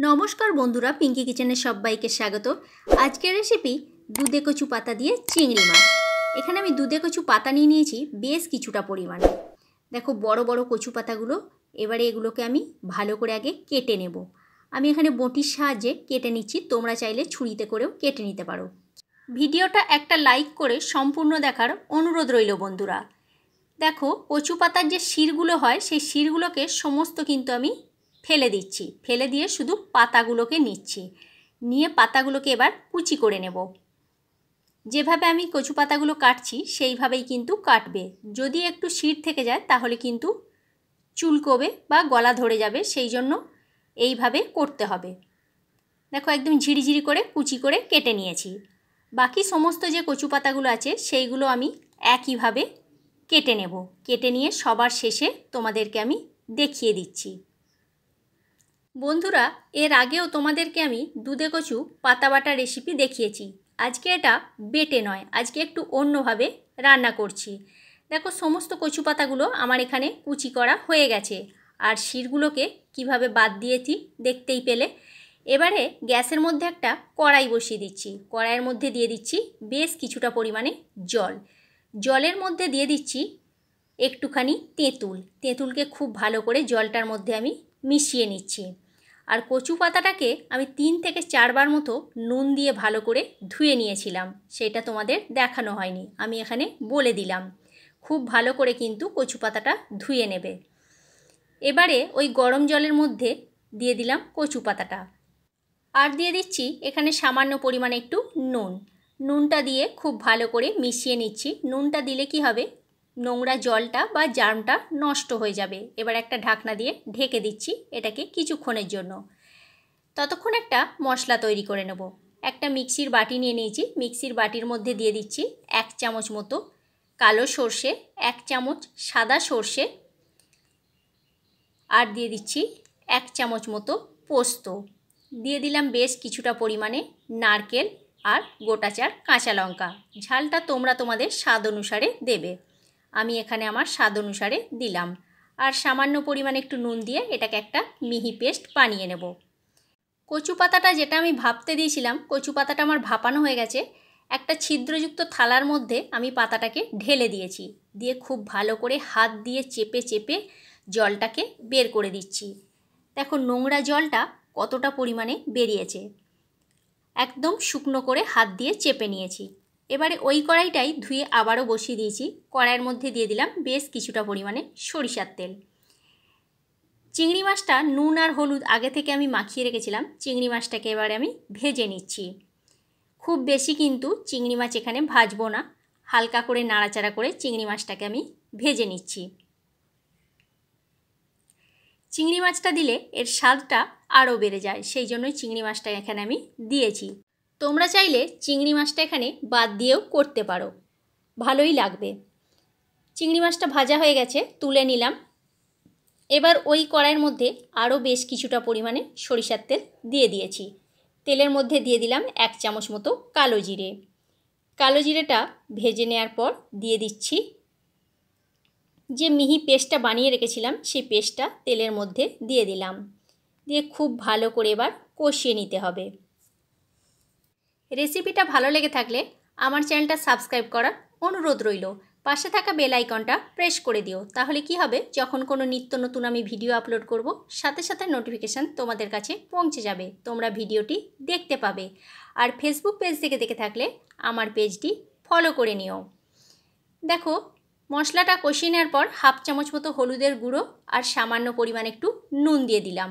নমস্কার বন্ধুরা, পিঙ্কি কিচেনে সবাইকে স্বাগত। আজকের রেসিপি দুধে কচু পাতা দিয়ে চিংড়ি মাছ। এখানে আমি দুধে কচু পাতা নিয়ে নিয়েছি বেশ কিছুটা পরিমাণে। দেখো বড় বড় কচু পাতাগুলো। এবারে এগুলোকে আমি ভালো করে আগে কেটে নেব। আমি এখানে বটির সাহায্যে কেটে নিচ্ছি, তোমরা চাইলে ছুরিতে করেও কেটে নিতে পারো। ভিডিওটা একটা লাইক করে সম্পূর্ণ দেখার অনুরোধ রইল বন্ধুরা। দেখো কচু পাতার যে শিরগুলো হয় সেই শিরগুলোকে সমস্ত কিন্তু আমি ফেলে দিচ্ছি। ফেলে দিয়ে শুধু পাতাগুলোকে নিচ্ছি। নিয়ে পাতাগুলোকে এবার কুচি করে নেব। যেভাবে আমি কচু পাতাগুলো কাটছি সেইভাবেই কিন্তু কাটবে। যদি একটু শির থেকে যায় তাহলে কিন্তু চুলকোবে বা গলা ধরে যাবে, সেই জন্য এইভাবে করতে হবে। দেখো একদম ঝিরিঝিরি করে কুচি করে কেটে নিয়েছি। বাকি সমস্ত যে কচু পাতাগুলো আছে সেইগুলো আমি একইভাবে কেটে নেব। কেটে নিয়ে সবার শেষে তোমাদেরকে আমি দেখিয়ে দিচ্ছি। বন্ধুরা, এর আগেও তোমাদেরকে আমি দুধে কচু পাতা বাটা রেসিপি দেখিয়েছি। আজকে এটা বেটে নয়, আজকে একটু অন্যভাবে রান্না করছি। দেখো সমস্ত কচু পাতাগুলো আমার এখানে কুচি করা হয়ে গেছে। আর শিরগুলোকে কিভাবে বাদ দিয়েছি দেখতেই পেলে। এবারে গ্যাসের মধ্যে একটা কড়াই বসিয়ে দিচ্ছি। কড়াইয়ের মধ্যে দিয়ে দিচ্ছি বেশ কিছুটা পরিমাণে জল। জলের মধ্যে দিয়ে দিচ্ছি একটুখানি তেঁতুল। তেঁতুলকে খুব ভালো করে জলটার মধ্যে আমি মিশিয়ে নিচ্ছি। আর কচু পাতাটাকে আমি 3 থেকে 4 বার মতো নুন দিয়ে ভালো করে ধুয়ে নিয়েছিলাম। সেটা তোমাদের দেখানো হয়নি, আমি এখানে বলে দিলাম। খুব ভালো করে কিন্তু কচু পাতাটা ধুয়ে নেবে। এবারে ওই গরম জলের মধ্যে দিয়ে দিলাম কচু পাতাটা। আর দিয়ে দিচ্ছি এখানে সামান্য পরিমাণে একটু নুন। নুনটা দিয়ে খুব ভালো করে মিশিয়ে নিচ্ছি। নুনটা দিলে কি হবে, নোংরা জলটা বা জার্মটা নষ্ট হয়ে যাবে। এবার একটা ঢাকনা দিয়ে ঢেকে দিচ্ছি এটাকে কিছুক্ষণের জন্য। ততক্ষণ একটা মশলা তৈরি করে নেব। একটা মিক্সির বাটি নিয়ে নিয়েছি। মিক্সির বাটির মধ্যে দিয়ে দিচ্ছি 1 চামচ মতো কালো সর্ষে, 1 চামচ সাদা সর্ষে, আর দিয়ে দিচ্ছি 1 চামচ মতো পোস্ত। দিয়ে দিলাম বেশ কিছুটা পরিমাণে নারকেল আর গোটা 4 কাঁচা লঙ্কা। ঝালটা তোমরা তোমাদের স্বাদ অনুসারে দেবে। আমি এখানে আমার স্বাদ অনুসারে দিলাম। আর সামান্য পরিমাণে একটু নুন দিয়ে এটাকে একটা মিহি পেস্ট বানিয়ে নেব। কচু পাতাটা যেটা আমি ভাপতে দিয়েছিলাম, কচু পাতাটা আমার ভাপানো হয়ে গেছে। একটা ছিদ্রযুক্ত থালার মধ্যে আমি পাতাটাকে ঢেলে দিয়েছি। দিয়ে খুব ভালো করে হাত দিয়ে চেপে চেপে জলটাকে বের করে দিচ্ছি। দেখো নোংরা জলটা কতটা পরিমাণে বেরিয়েছে। একদম শুকনো করে হাত দিয়ে চেপে নিয়েছি। এবারে ওই কড়াইটাই ধুয়ে আবারও বসিয়ে দিয়েছি। কড়াইয়ের মধ্যে দিয়ে দিলাম বেশ কিছুটা পরিমাণে সরিষার তেল। চিংড়ি মাছটা নুন আর হলুদ আগে থেকে আমি মাখিয়ে রেখেছিলাম। চিংড়ি মাছটাকে এবারে আমি ভেজে নিচ্ছি। খুব বেশি কিন্তু চিংড়ি মাছ এখানে ভাজবো না, হালকা করে নাড়াচাড়া করে চিংড়ি মাছটাকে আমি ভেজে নিচ্ছি। চিংড়ি মাছটা দিলে এর স্বাদটা আরও বেড়ে যায়, সেই জন্যই চিংড়ি মাছটা এখানে আমি দিয়েছি। তোমরা চাইলে চিংড়ি মাছটা এখানে বাদ দিয়েও করতে পারো, ভালোই লাগবে। চিংড়ি মাছটা ভাজা হয়ে গেছে, তুলে নিলাম। এবার ওই কড়াইয়ের মধ্যে আরও বেশ কিছুটা পরিমাণে সরিষার তেল দিয়ে দিয়েছি। তেলের মধ্যে দিয়ে দিলাম 1 চামচ মতো কালো জিরে। কালো জিরেটা ভেজে নেওয়ার পর দিয়ে দিচ্ছি যে মিহি পেস্টটা বানিয়ে রেখেছিলাম, সেই পেস্টটা তেলের মধ্যে দিয়ে দিলাম। দিয়ে খুব ভালো করে এবার কষিয়ে নিতে হবে। রেসিপিটা ভালো লেগে থাকলে আমার চ্যানেলটা সাবস্ক্রাইব করার অনুরোধ রইল। পাশে থাকা বেল আইকনটা প্রেস করে দিও, তাহলে কি হবে, যখন কোনো নিত্য নতুন আমি ভিডিও আপলোড করব সাথে সাথে নোটিফিকেশান তোমাদের কাছে পৌঁছে যাবে, তোমরা ভিডিওটি দেখতে পাবে। আর ফেসবুক পেজ থেকে দেখে থাকলে আমার পেজটি ফলো করে নিও। দেখো মশলাটা কষিয়ে নেওয়ার পর 1/2 চামচ মতো হলুদের গুঁড়ো আর সামান্য পরিমাণ একটু নুন দিয়ে দিলাম।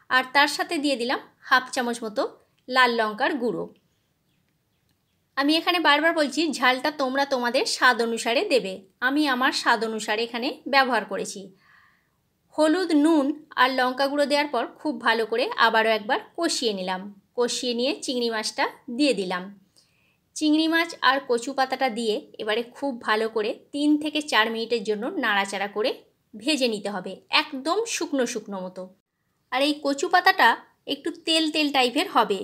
আর তার সাথে দিয়ে দিলাম 1/2 চামচ মতো লাল লঙ্কার গুঁড়ো। আমি এখানে বারবার বলছি ঝালটা তোমরা তোমাদের স্বাদ অনুসারে দেবে। আমি আমার স্বাদ অনুসারে এখানে ব্যবহার করেছি। হলুদ, নুন আর লঙ্কা গুঁড়ো দেওয়ার পর খুব ভালো করে আবারও একবার কষিয়ে নিলাম। কষিয়ে নিয়ে চিংড়ি মাছটা দিয়ে দিলাম। চিংড়ি মাছ আর কচু পাতাটা দিয়ে এবারে খুব ভালো করে 3 থেকে 4 মিনিটের জন্য নাড়াচাড়া করে ভেজে নিতে হবে, একদম শুকনো শুকনো মতো। আর এই কচু পাতাটা একটু তেল তেল টাইপের হবে।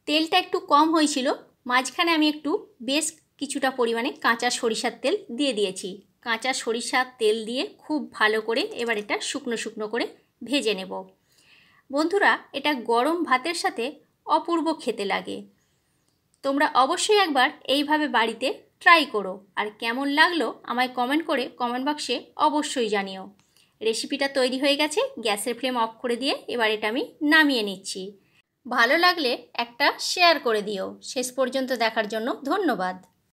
তেলটা একটু কম হয়েছিল, মাঝখানে আমি একটু বেশ কিছুটা পরিমাণে কাঁচা সরিষার তেল দিয়ে দিয়েছি। কাঁচা সরিষার তেল দিয়ে খুব ভালো করে এবার এটা শুকনো শুকনো করে ভেজে নেব। বন্ধুরা, এটা গরম ভাতের সাথে অপূর্ব খেতে লাগে। তোমরা অবশ্যই একবার এইভাবে বাড়িতে ট্রাই করো, আর কেমন লাগলো আমায় কমেন্ট করে কমেন্ট বক্সে অবশ্যই জানিও। রেসিপিটা তৈরি হয়ে গেছে, গ্যাসের ফ্লেম অফ করে দিয়ে এবার এটা আমি নামিয়ে নিচ্ছি। ভালো লাগলে একটা শেয়ার করে দিও। শেষ পর্যন্ত দেখার জন্য ধন্যবাদ।